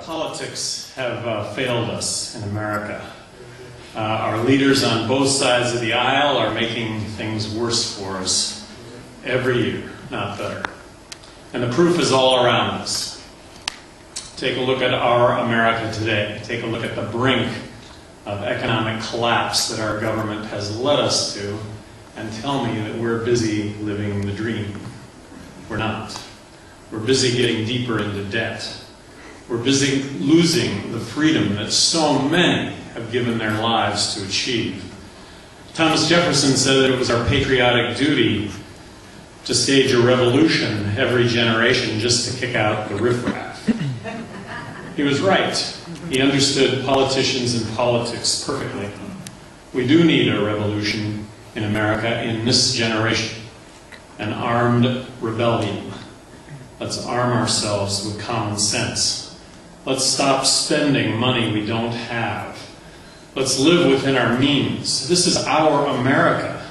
Politics have failed us in America. Our leaders on both sides of the aisle are making things worse for us every year, not better. And the proof is all around us. Take a look at our America today. Take a look at the brink of economic collapse that our government has led us to, and tell me that we're busy living the dream. We're not. We're busy getting deeper into debt. We're busy losing the freedom that so many have given their lives to achieve. Thomas Jefferson said that it was our patriotic duty to stage a revolution every generation just to kick out the riffraff. He was right. He understood politicians and politics perfectly. We do need a revolution in America in this generation, an armed rebellion. Let's arm ourselves with common sense. Let's stop spending money we don't have. Let's live within our means. This is our America.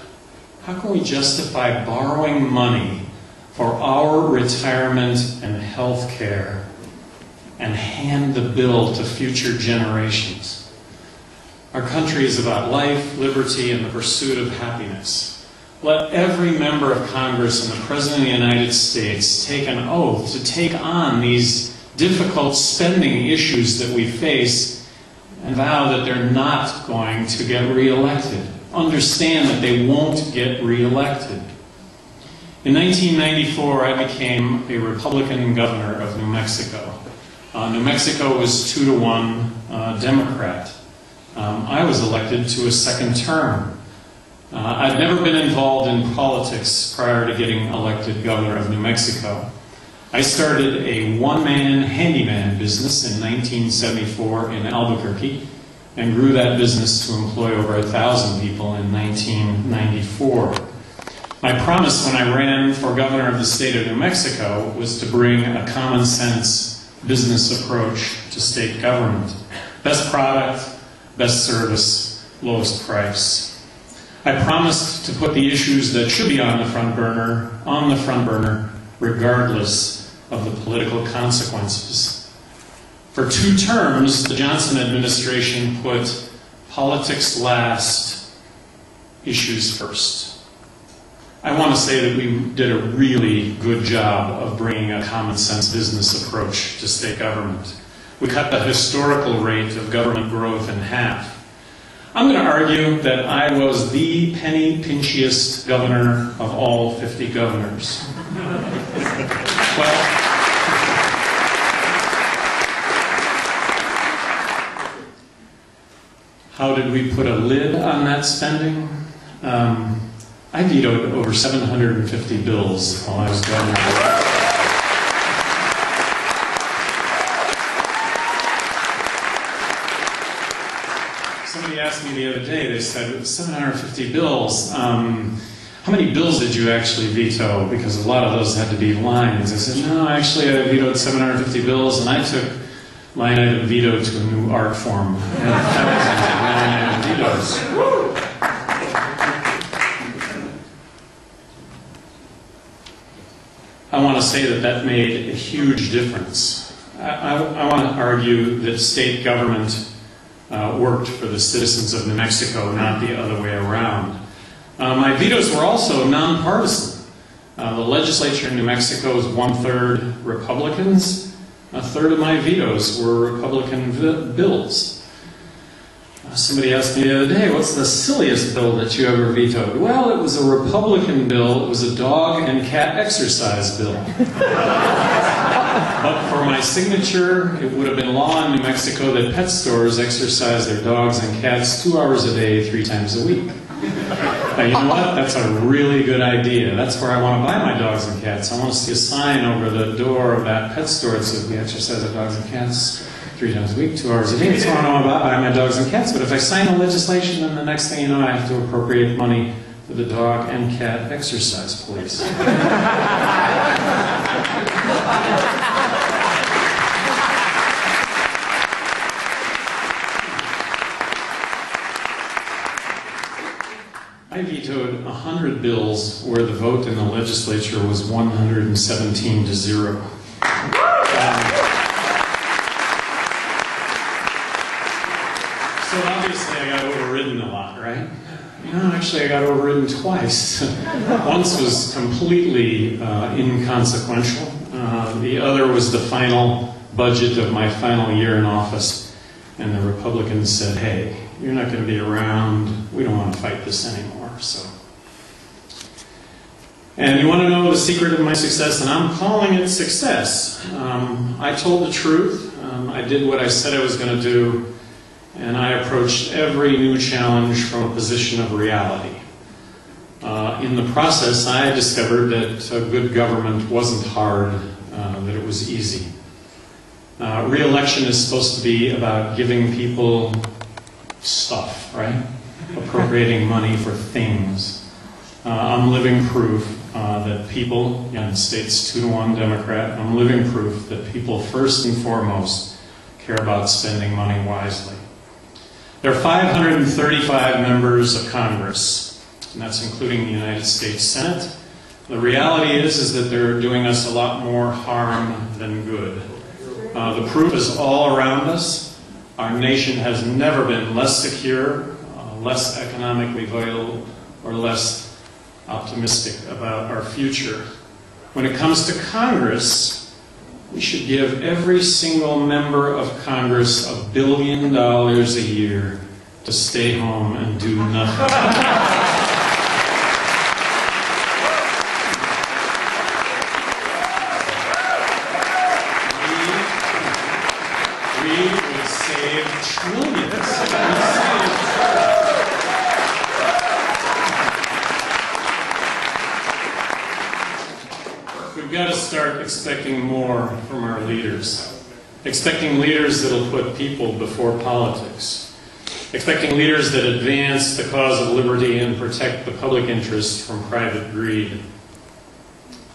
How can we justify borrowing money for our retirement and health care and hand the bill to future generations? Our country is about life, liberty, and the pursuit of happiness. Let every member of Congress and the President of the United States take an oath to take on these difficult spending issues that we face and vow that they're not going to get reelected. Understand that they won't get reelected. In 1994, I became a Republican governor of New Mexico. New Mexico was 2-to-1 Democrat. I was elected to a second term. I'd never been involved in politics prior to getting elected governor of New Mexico. I started a one-man handyman business in 1974 in Albuquerque and grew that business to employ over 1,000 people in 1994. My promise when I ran for governor of the state of New Mexico was to bring a common sense business approach to state government. Best product, best service, lowest price. I promised to put the issues that should be on the front burner, regardless of the political consequences. For 2 terms, the Johnson administration put politics last, issues first. I want to say that we did a really good job of bringing a common sense business approach to state government. We cut the historical rate of government growth in half. I'm going to argue that I was the penny pinchiest governor of all 50 governors. Well, how did we put a lid on that spending? I vetoed over 750 bills while I was governor. Somebody asked me the other day, they said, 750 bills, how many bills did you actually veto? Because a lot of those had to be lines. I said, no, actually I vetoed 750 bills, and I took line item veto to a new art form. And that was line item vetoes. I want to say that that made a huge difference. I want to argue that state government worked for the citizens of New Mexico, not the other way around. My vetoes were also nonpartisan. The legislature in New Mexico is 1/3 Republicans. 1/3 of my vetoes were Republican bills. Somebody asked me the other day, what's the silliest bill that you ever vetoed? Well, it was a Republican bill. It was a dog and cat exercise bill. But for my signature, it would have been law in New Mexico that pet stores exercise their dogs and cats 2 hours a day, 3 times a week. Now, you know what? That's a really good idea. That's where I want to buy my dogs and cats. I want to see a sign over the door of that pet store that says we exercise our dogs and cats 3 times a week, 2 hours a day. That's where I want to buy my dogs and cats. But if I sign the legislation, then the next thing you know, I have to appropriate money for the dog and cat exercise police. I vetoed 100 bills where the vote in the legislature was 117 to 0. actually I got overridden twice. Once was completely inconsequential. The other was the final budget of my final year in office. And the Republicans said, hey, you're not going to be around. We don't want to fight this anymore. So. And you want to know the secret of my success? And I'm calling it success. I told the truth. I did what I said I was going to do. And I approached every new challenge from a position of reality. In the process, I discovered that good government wasn't hard, that it was easy. Re-election is supposed to be about giving people stuff, right? Appropriating money for things. I'm living proof that people, United States 2-to-1 Democrat, I'm living proof that people first and foremost care about spending money wisely. There are 535 members of Congress, and that's including the United States Senate. The reality is that they're doing us a lot more harm than good. The proof is all around us. Our nation has never been less secure, less economically vital, or less optimistic about our future. When it comes to Congress, we should give every single member of Congress $1 billion a year to stay home and do nothing. We've got to start expecting more from our leaders. Expecting leaders that will put people before politics. Expecting leaders that advance the cause of liberty and protect the public interest from private greed.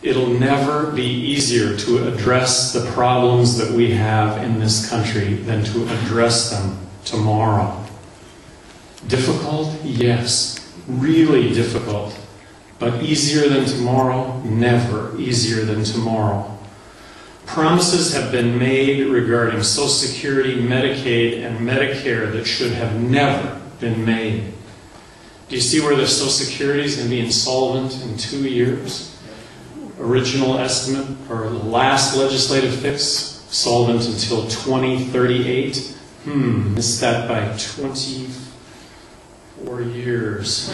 It'll never be easier to address the problems that we have in this country than to address them tomorrow. Difficult? Yes. Really difficult. But easier than tomorrow? Never easier than tomorrow. Promises have been made regarding Social Security, Medicaid, and Medicare that should have never been made. Do you see where the Social Security is going to be insolvent in 2 years? Original estimate, or the last legislative fix, solvent until 2038. Missed that by 24 years.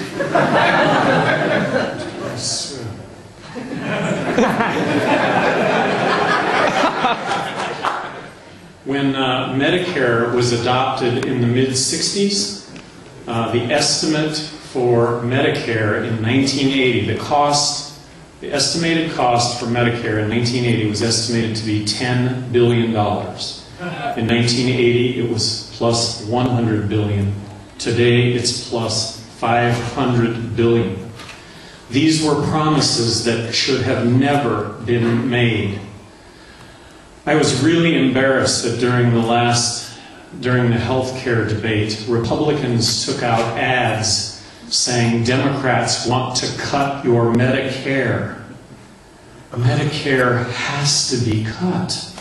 When Medicare was adopted in the mid-60s, the estimate for Medicare in 1980, the estimated cost for Medicare in 1980 was estimated to be $10 billion. In 1980, it was plus $100 billion. Today, it's plus $500 billion. These were promises that should have never been made. I was really embarrassed that during the health care debate, Republicans took out ads saying Democrats want to cut your Medicare. Medicare has to be cut.